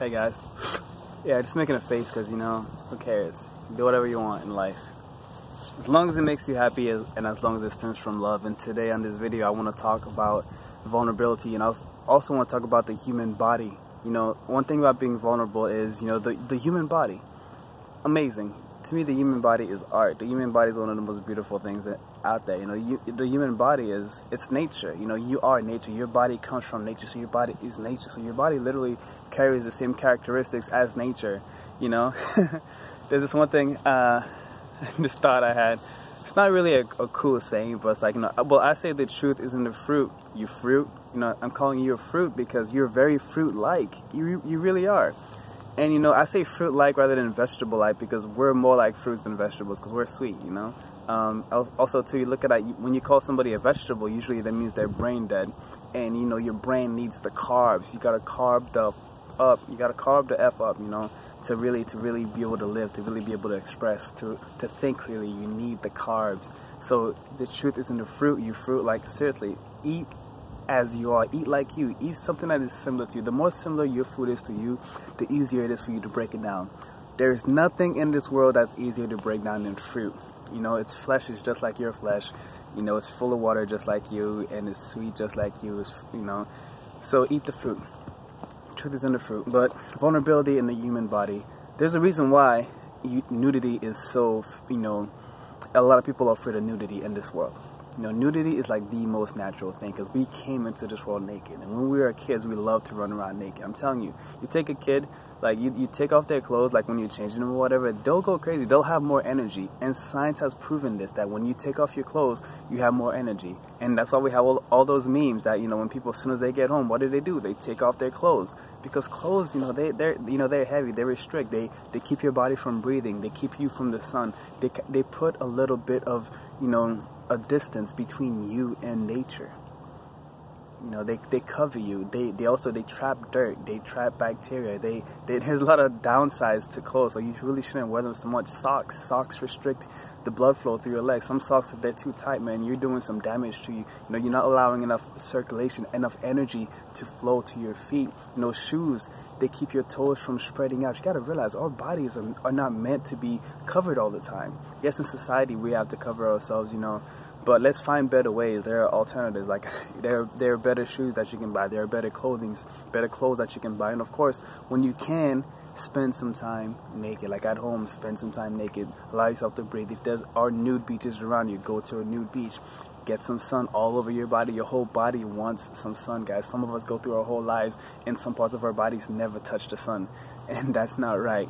Hey guys. Yeah, just making a face because, you know, who cares? Do whatever you want in life. As long as it makes you happy and as long as it stems from love. And today on this video, I want to talk about vulnerability, and I also want to talk about the human body. You know, one thing about being vulnerable is, you know, the human body. Amazing. To me, the human body is art. The human body is one of the most beautiful things out there. You know, the human body it's nature. You know, you are nature. Your body comes from nature, so your body is nature. So your body literally carries the same characteristics as nature. You know, there's this one thing, this thought I had. It's not really a cool saying, but it's like, you know, well, I say the truth is in the fruit. You fruit. You know, I'm calling you a fruit because you're very fruit-like. You really are. And, you know, I say fruit-like rather than vegetable-like because we're more like fruits than vegetables because we're sweet, you know. Also, too, you look at that, when you call somebody a vegetable, usually that means they're brain dead. And, you know, your brain needs the carbs. You got to carb the up. You got to carb the F up, you know, to really be able to live, to really be able to express, to think clearly. You need the carbs. So the truth is in the fruit. You fruit, like, seriously, eat as you are, eat like you, eat something that is similar to you. The more similar your food is to you, the easier it is for you to break it down. There is nothing in this world that's easier to break down than fruit. You know, its flesh is just like your flesh. You know, it's full of water just like you, and it's sweet just like you. It's, you know, so eat the fruit. Truth is in the fruit. But vulnerability in the human body. There's a reason why nudity is so, you know, a lot of people are afraid of nudity in this world. You know, nudity is like the most natural thing because we came into this world naked. And when we were kids, we loved to run around naked. I'm telling you, you take a kid, like you take off their clothes, like when you're changing them or whatever, they'll go crazy. They'll have more energy. And science has proven this, that when you take off your clothes, you have more energy. And that's why we have all those memes that, you know, when people, as soon as they get home, what do? They take off their clothes. Because clothes, you know, they're heavy, they restrict, they keep your body from breathing, they keep you from the sun. They put a little bit of, you know, a distance between you and nature. You know, they cover you. They trap dirt. They trap bacteria. There's a lot of downsides to clothes, so you really shouldn't wear them so much. Socks restrict the blood flow through your legs. Some socks, if they're too tight, man, you're doing some damage to you. You know, you're not allowing enough circulation, enough energy to flow to your feet. You know, shoes, they keep your toes from spreading out. You got to realize our bodies are not meant to be covered all the time. Yes, in society we have to cover ourselves, you know, but let's find better ways. There are alternatives. Like there are better shoes that you can buy. There are better clothes that you can buy. And of course, when you can, spend some time naked. Like at home, spend some time naked. Allow yourself to breathe. If there are nude beaches around you, go to a nude beach. Get some sun all over your body. Your whole body wants some sun, guys. Some of us go through our whole lives and some parts of our bodies never touch the sun. And that's not right.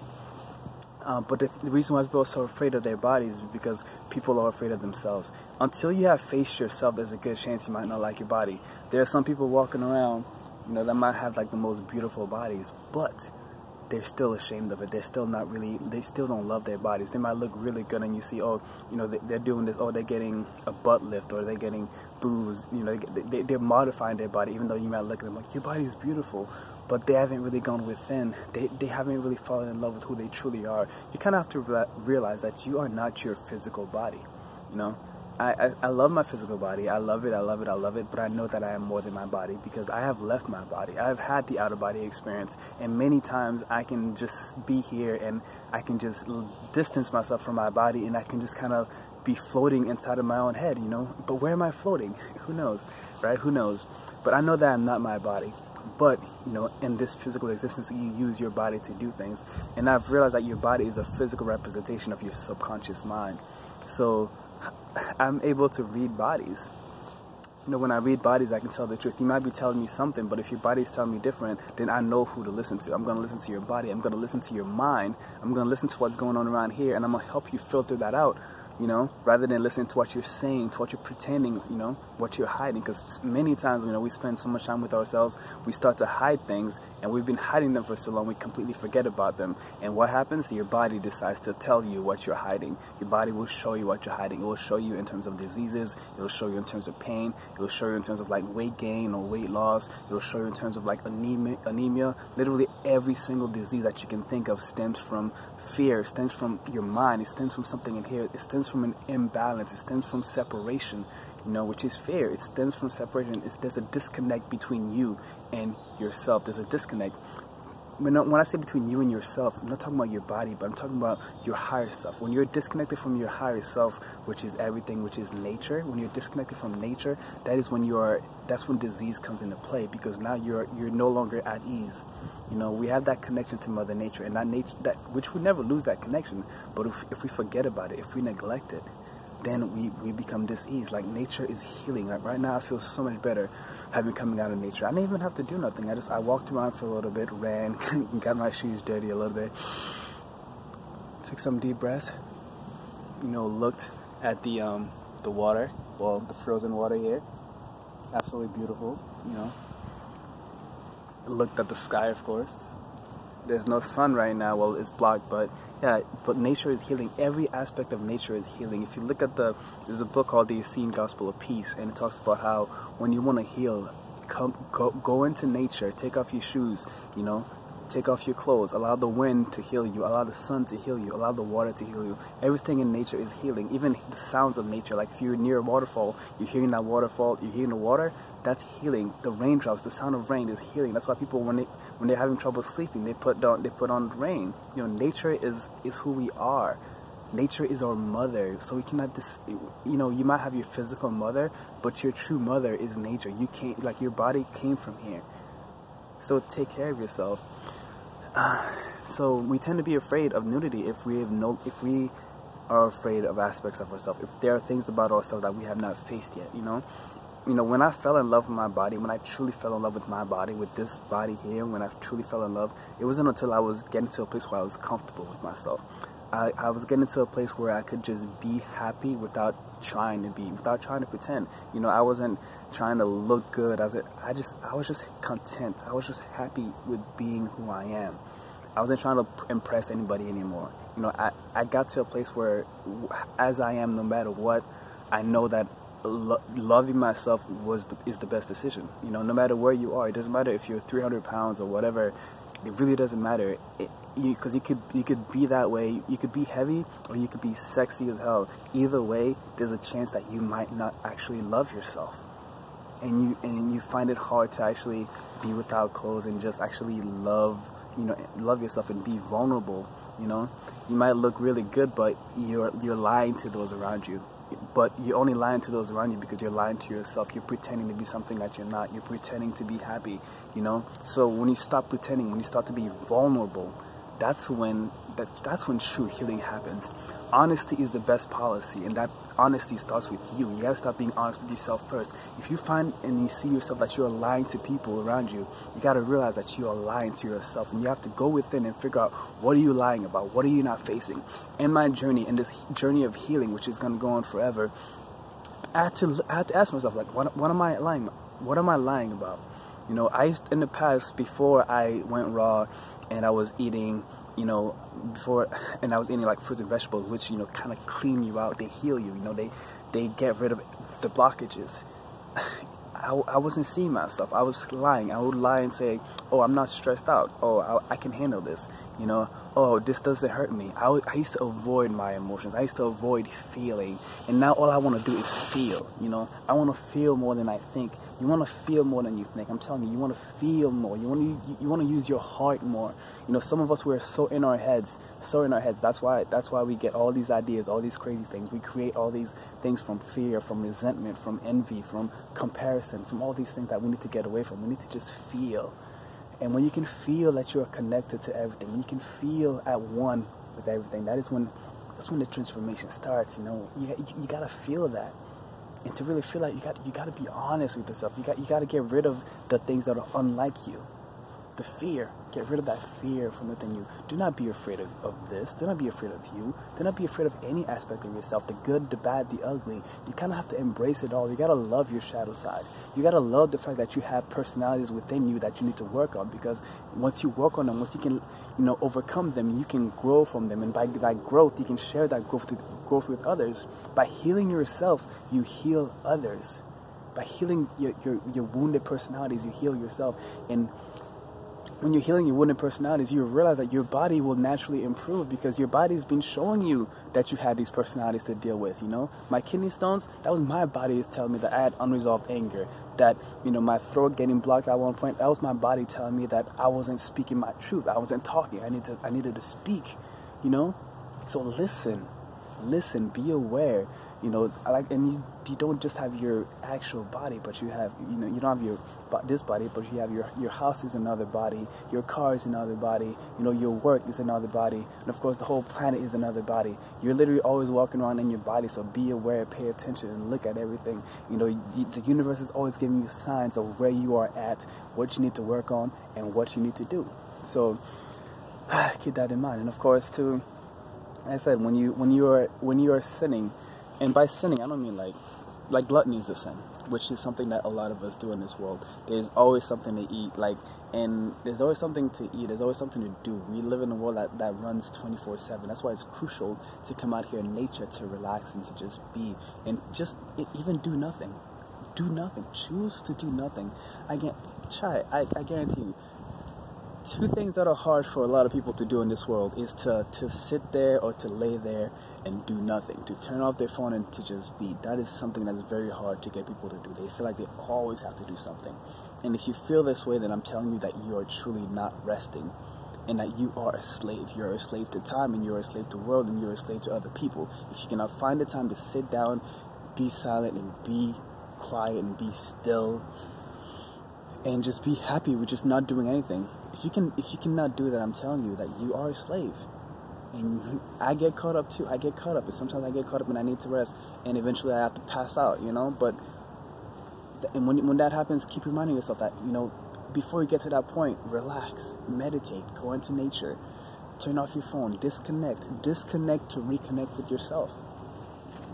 But the reason why people are so afraid of their bodies is because people are afraid of themselves. Until you have faced yourself, there's a good chance you might not like your body. There are some people walking around, you know, that might have like the most beautiful bodies, but they're still ashamed of it. They're still not really, they still don't love their bodies. They might look really good and you see, oh, you know, they're doing this, oh, they're getting a butt lift or they're getting boobs, you know, they're modifying their body, even though you might look at them like, your body is beautiful, but they haven't really gone within. They haven't really fallen in love with who they truly are. You kind of have to realize that you are not your physical body, you know. I love my physical body. I love it, I love it, I love it, but I know that I am more than my body because I have left my body. I have had the out-of-body experience, and many times I can just be here and I can just distance myself from my body and I can just kind of be floating inside of my own head, you know. But where am I floating? Who knows, right? Who knows? But I know that I'm not my body. But, you know, in this physical existence, you use your body to do things. And I've realized that your body is a physical representation of your subconscious mind. So I'm able to read bodies. You know, when I read bodies, I can tell the truth. You might be telling me something, but if your body's telling me different, then I know who to listen to. I'm going to listen to your body. I'm going to listen to your mind. I'm going to listen to what's going on around here, and I'm going to help you filter that out. You know, rather than listening to what you're saying, to what you're pretending, you know, what you're hiding. Because many times, you know, we spend so much time with ourselves, we start to hide things, and we've been hiding them for so long, we completely forget about them. And what happens? Your body decides to tell you what you're hiding. Your body will show you what you're hiding. It will show you in terms of diseases. It will show you in terms of pain. It will show you in terms of like weight gain or weight loss. It will show you in terms of like anemia. Literally every single disease that you can think of stems from fear. It stems from your mind. It stems from something in here. It stems from an imbalance. It stems from separation, you know, which is fear. It stems from separation. There's a disconnect between you and yourself. There's a disconnect. when I say between you and yourself, I'm not talking about your body, but I'm talking about your higher self. When you're disconnected from your higher self, which is everything, which is nature, when you're disconnected from nature, that's when disease comes into play, because now you're no longer at ease. You know, we have that connection to Mother Nature, and which we never lose that connection, but if we forget about it, if we neglect it, then we become diseased. Like, nature is healing. Like, right now I feel so much better having coming out of nature. I didn't even have to do nothing. I walked around for a little bit, ran, got my shoes dirty a little bit, took some deep breaths, you know, looked at the water, well, the frozen water here, absolutely beautiful, you know. Looked at the sky, of course. There's no sun right now, well, it's blocked, but yeah, but nature is healing. Every aspect of nature is healing. If you look at there's a book called The Essene Gospel of Peace, and it talks about how when you want to heal, go into nature, take off your shoes, you know, take off your clothes, allow the wind to heal you, allow the sun to heal you, allow the water to heal you. Everything in nature is healing, even the sounds of nature. Like, if you're near a waterfall, you're hearing that waterfall, you're hearing the water, that's healing. The raindrops, the sound of rain is healing. That's why people, when they're having trouble sleeping, they put on rain. You know, nature is who we are. Nature is our mother, so we cannot you know, you might have your physical mother, but your true mother is nature. You can't, like, your body came from here. So take care of yourself. So we tend to be afraid of nudity if we are afraid of aspects of ourselves. If there are things about ourselves that we have not faced yet, you know. You know, when I fell in love with my body, when I truly fell in love with my body, with this body here, when I truly fell in love, it wasn't until I was getting to a place where I was comfortable with myself. I was getting to a place where I could just be happy without trying to be, without trying to pretend. You know, I wasn't trying to look good. I was just content. I was just happy with being who I am. I wasn't trying to impress anybody anymore. You know, I got to a place where, as I am, no matter what, I know that loving myself is the best decision. You know, no matter where you are, it doesn't matter if you're 300 pounds or whatever. It really doesn't matter, because you could be that way. You could be heavy, or you could be sexy as hell. Either way, there's a chance that you might not actually love yourself, and you find it hard to actually be without clothes and just actually love yourself and be vulnerable. You know, you might look really good, but you're lying to those around you. But you're only lying to those around you because you're lying to yourself. You're pretending to be something that you're not. You're pretending to be happy, you know. So when you stop pretending, when you start to be vulnerable, that's when true healing happens. Honesty is the best policy, and that honesty starts with you. You gotta stop being honest with yourself first. If you find and you see yourself that you're lying to people around you, you gotta realize that you are lying to yourself, and you have to go within and figure out, what are you lying about? What are you not facing? In my journey, in this journey of healing, which is gonna go on forever, I had to ask myself, like, what am I lying? What am I lying about? You know, in the past, before I went raw, and I was eating, you know, and I was eating like fruits and vegetables, which, you know, kind of clean you out. They heal you. You know, they get rid of the blockages. I wasn't seeing myself. I was lying. I would lie and say, oh, I'm not stressed out. Oh, I can handle this. You know, oh, this doesn't hurt me. I used to avoid my emotions. I used to avoid feeling. And now all I want to do is feel. You know, I want to feel more than I think. You want to feel more than you think. I'm telling you, you want to feel more. You want to use your heart more. You know, some of us, we're so in our heads. That's why we get all these ideas, all these crazy things. We create all these things from fear, from resentment, from envy, from comparison, from all these things that we need to get away from. We need to just feel. And when you can feel that you're connected to everything, when you can feel at one with everything, that's when the transformation starts. You know, you gotta feel that. And to really feel that, you got to be honest with yourself. You got to get rid of the things that are unlike you. The fear. Get rid of that fear from within you. Do not be afraid of this. Do not be afraid of you. Do not be afraid of any aspect of yourself. The good, the bad, the ugly. You kind of have to embrace it all. You got to love your shadow side. You got to love the fact that you have personalities within you that you need to work on. Because once you work on them, once you can, you know, overcome them, you can grow from them. And by that growth, you can share that growth with others. By healing yourself, you heal others. By healing your wounded personalities, you heal yourself. And when you're healing your wounded personalities, you realize that your body will naturally improve, because your body's been showing you that you had these personalities to deal with, you know? My kidney stones, that was my body is telling me that I had unresolved anger. that, you know, my throat getting blocked at one point, that was my body telling me that I wasn't speaking my truth. I wasn't talking. I needed to speak, you know? So listen, be aware, you know, and you don't just have your actual body, but you have, you know, you don't have this body, but you have your house is another body, your car is another body, you know, your work is another body, and of course the whole planet is another body. You're literally always walking around in your body, so be aware, pay attention, and look at everything. You know, the universe is always giving you signs of where you are at, what you need to work on, and what you need to do. So keep that in mind. And of course, too, like I said, when you are sinning, and by sinning I don't mean like gluttony is a sin, which is something that a lot of us do in this world. There's always something to eat, and there's always something to eat, there's always something to do. We live in a world that runs 24/7. That's why it's crucial to come out here in nature, to relax and to just be, and just even do nothing. Do nothing. Choose to do nothing. Try it. I guarantee you. Two things that are hard for a lot of people to do in this world is to sit there or to lay there and do nothing, to turn off their phone and to just be. That is something that's very hard to get people to do. They feel like they always have to do something. And if you feel this way, then I'm telling you that you are truly not resting, and that you are a slave. You're a slave to time, and you're a slave to the world, and you're a slave to other people. If you cannot find the time to sit down, be silent, and be quiet, and be still, and just be happy with just not doing anything. If you cannot do that, I'm telling you that you are a slave. And I get caught up too. I get caught up, and sometimes I get caught up and I need to rest, and eventually I have to pass out, you know. But and when that happens, keep reminding yourself that, you know, before you get to that point, relax, meditate, go into nature, turn off your phone, disconnect to reconnect with yourself.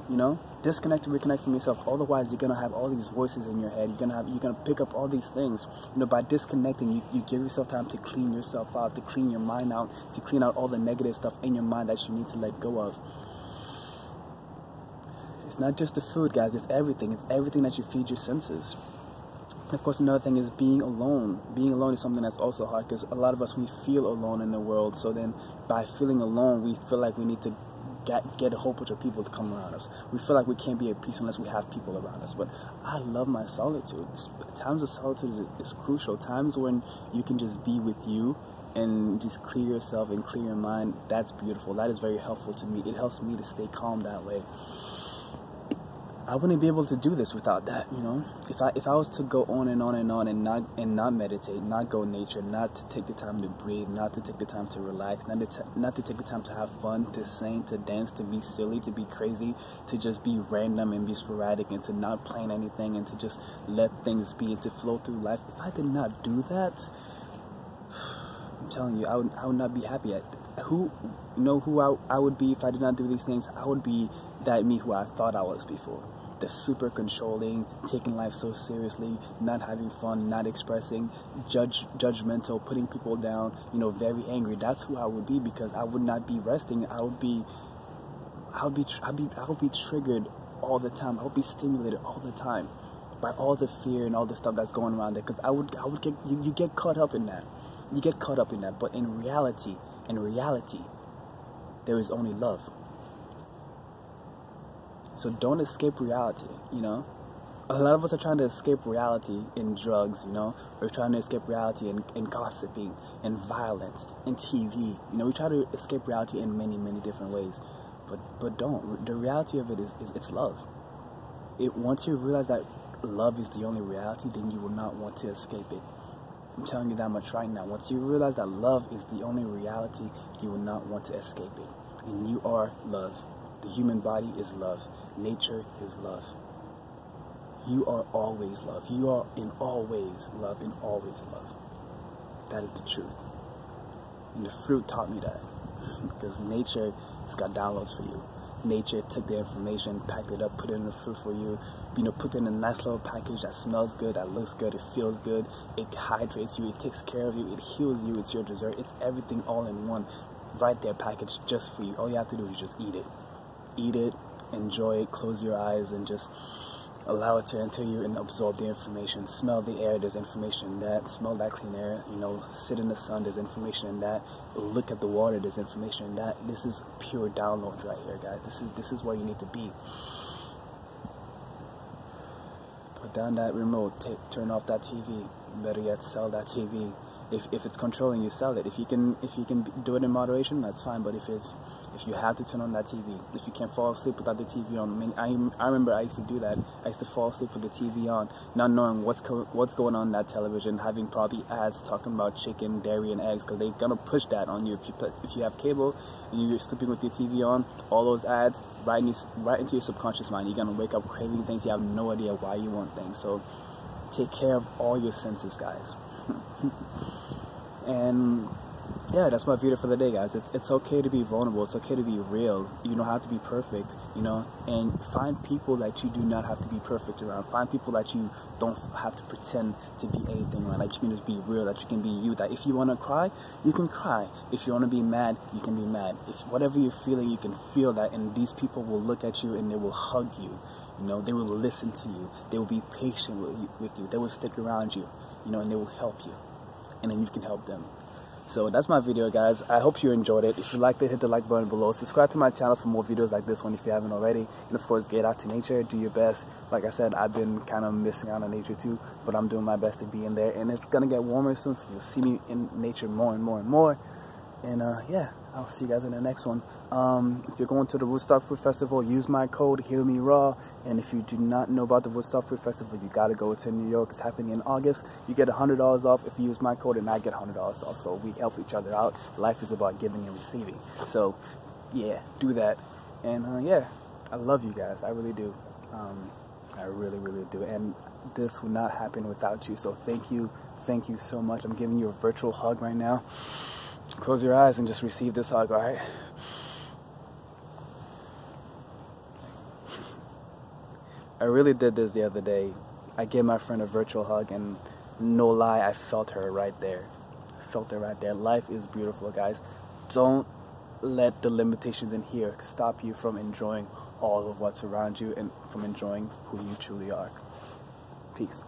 You know, disconnect to reconnect from yourself. Otherwise, you're gonna have all these voices in your head. You're gonna pick up all these things. You know, by disconnecting, you give yourself time to clean yourself out, to clean your mind out, to clean out all the negative stuff in your mind that you need to let go of. It's not just the food, guys. It's everything. It's everything that you feed your senses. And of course, another thing is being alone. Being alone is something that's also hard, because a lot of us, we feel alone in the world. So then, by feeling alone, we feel like we need to get a whole bunch of people to come around us. We feel like we can't be at peace unless we have people around us. But I love my solitude. Times of solitude is crucial. Times when you can just be with you and just clear yourself and clear your mind. That's beautiful. That is very helpful to me. It helps me to stay calm that way. I wouldn't be able to do this without that, you know. If I was to go on and on and on and not meditate, not go nature, not to take the time to breathe, not to take the time to relax, not to take the time to have fun, to sing, to dance, to be silly, to be crazy, to just be random and be sporadic, and to not plan anything, and to just let things be, and to flow through life. If I did not do that, I'm telling you, I would not be happy. Who I would be if I did not do these things? I would be that me who I thought I was before. The super controlling, taking life so seriously, not having fun, not expressing, judgmental, putting people down, you know, very angry. That's who I would be, because I would not be resting. I would be triggered all the time. I would be stimulated all the time by all the fear and all the stuff that's going around there. Because you get caught up in that. You get caught up in that. But in reality, there is only love. So don't escape reality, you know. A lot of us are trying to escape reality in drugs, you know. We're trying to escape reality in gossiping, in violence, in TV. You know, we try to escape reality in many, many different ways. But don't. The reality of it is it's love. Once you realize that love is the only reality, then you will not want to escape it. I'm telling you that much right now. Once you realize that love is the only reality, you will not want to escape it. And you are love. The human body is love. Nature is love. You are always love. You are in all ways love, and always love. That is the truth. And the fruit taught me that. Because nature has got downloads for you. Nature took the information, packed it up, put it in the fruit for you. You know, put it in a nice little package that smells good, that looks good, it feels good, it hydrates you, it takes care of you, it heals you, it's your dessert, it's everything all in one. Right there, packaged just for you. All you have to do is just eat it. Eat it, enjoy it, close your eyes, and just allow it to enter you and absorb the information. Smell the air, there's information in that. Smell that clean air, you know, sit in the sun, there's information in that. Look at the water, there's information in that. This is pure download right here, guys. This is where you need to be. But down that remote, turn off that TV. Better yet, sell that TV. If it's controlling you, sell it. If you can do it in moderation, that's fine. But if you have to turn on that TV, if you can't fall asleep without the TV on, I mean, I remember I used to do that. I used to fall asleep with the TV on, not knowing what's going on in that television, having probably ads talking about chicken, dairy, and eggs, because they're gonna push that on you. If you have cable and you're sleeping with your TV on, all those ads right into your subconscious mind. You're gonna wake up craving things. You have no idea why you want things. So take care of all your senses, guys. And yeah, that's my video for the day, guys. It's okay to be vulnerable. It's okay to be real. You don't have to be perfect, you know. And find people that you do not have to be perfect around. Find people that you don't have to pretend to be anything around. That you can just be real. That you can be you. That if you want to cry, you can cry. If you want to be mad, you can be mad. If whatever you're feeling, you can feel that. And these people will look at you and they will hug you. You know, they will listen to you. They will be patient with you. They will stick around you, you know, and they will help you. And then you can help them. So that's my video, guys. I hope you enjoyed it. If you liked it, hit the like button below. Subscribe to my channel for more videos like this one if you haven't already. And of course, get out to nature. Do your best. Like I said, I've been kind of missing out on nature too, but I'm doing my best to be in there. And it's going to get warmer soon, so you'll see me in nature more and more and more. And yeah, I'll see you guys in the next one. If you're going to the Woodstock Fruit Festival, use my code HearmeRaw. And if you do not know about the Woodstock Fruit Festival, you gotta go. It's in New York. It's happening in August. You get $100 off if you use my code, and I get $100 off. So we help each other out. Life is about giving and receiving. So yeah, do that. And yeah, I love you guys. I really do. I really, really do. And this would not happen without you. So thank you so much. I'm giving you a virtual hug right now. Close your eyes and just receive this hug, all right? I really did this the other day. I gave my friend a virtual hug, and no lie, I felt her right there. I felt her right there. Life is beautiful, guys. Don't let the limitations in here stop you from enjoying all of what's around you and from enjoying who you truly are. Peace.